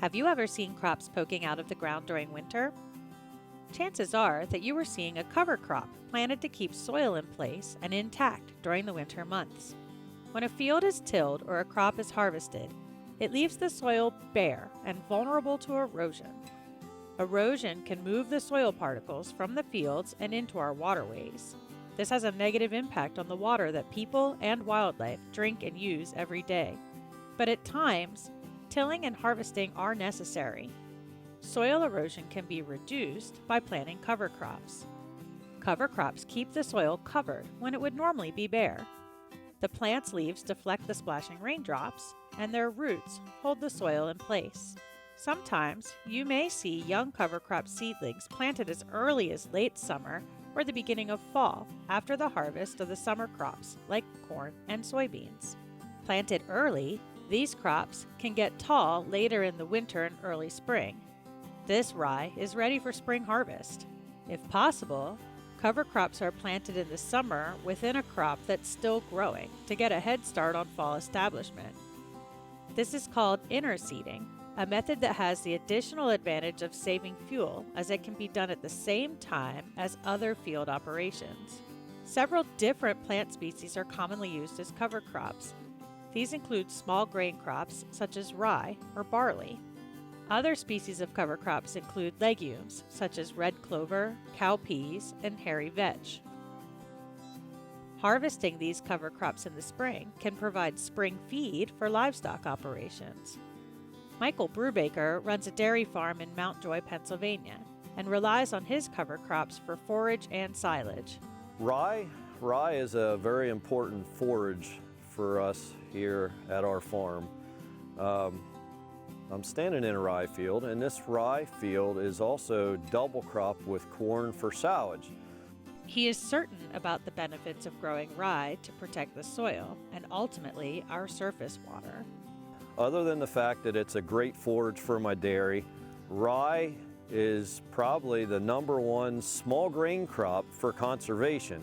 Have you ever seen crops poking out of the ground during winter? Chances are that you were seeing a cover crop planted to keep soil in place and intact during the winter months. When a field is tilled or a crop is harvested, it leaves the soil bare and vulnerable to erosion. Erosion can move the soil particles from the fields and into our waterways. This has a negative impact on the water that people and wildlife drink and use every day. But at times, tilling and harvesting are necessary. Soil erosion can be reduced by planting cover crops. Cover crops keep the soil covered when it would normally be bare. The plant's leaves deflect the splashing raindrops, and their roots hold the soil in place. Sometimes you may see young cover crop seedlings planted as early as late summer or the beginning of fall after the harvest of the summer crops like corn and soybeans. Planted early, these crops can get tall later in the winter and early spring. This rye is ready for spring harvest. If possible, cover crops are planted in the summer within a crop that's still growing to get a head start on fall establishment. This is called interseeding, a method that has the additional advantage of saving fuel as it can be done at the same time as other field operations. Several different plant species are commonly used as cover crops. These include small grain crops such as rye or barley. Other species of cover crops include legumes such as red clover, cowpeas, and hairy vetch. Harvesting these cover crops in the spring can provide spring feed for livestock operations. Michael Brubaker runs a dairy farm in Mount Joy, Pennsylvania, and relies on his cover crops for forage and silage. Rye is a very important forage for us here at our farm. I'm standing in a rye field, and this rye field is also double cropped with corn for silage. He is certain about the benefits of growing rye to protect the soil and ultimately our surface water. Other than the fact that it's a great forage for my dairy, rye is probably the #1 small grain crop for conservation,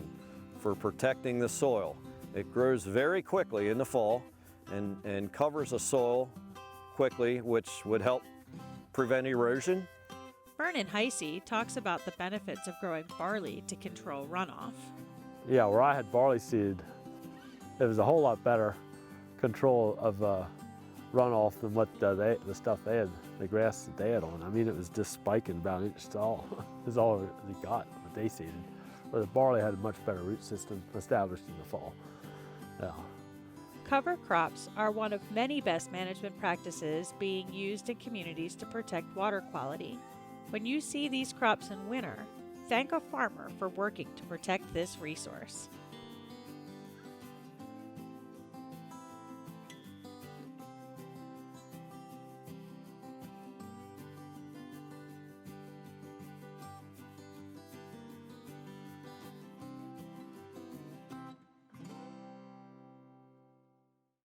for protecting the soil. It grows very quickly in the fall and covers the soil quickly, which would help prevent erosion. Vernon Heisey talks about the benefits of growing barley to control runoff. Yeah, where I had barley seed, it was a whole lot better control of runoff than what the stuff they had, the grass that they had on. I mean, it was just spiking about an inch tall. That's all they got, what they seeded. But the barley had a much better root system established in the fall. Yeah. Cover crops are one of many best management practices being used in communities to protect water quality. When you see these crops in winter, thank a farmer for working to protect this resource.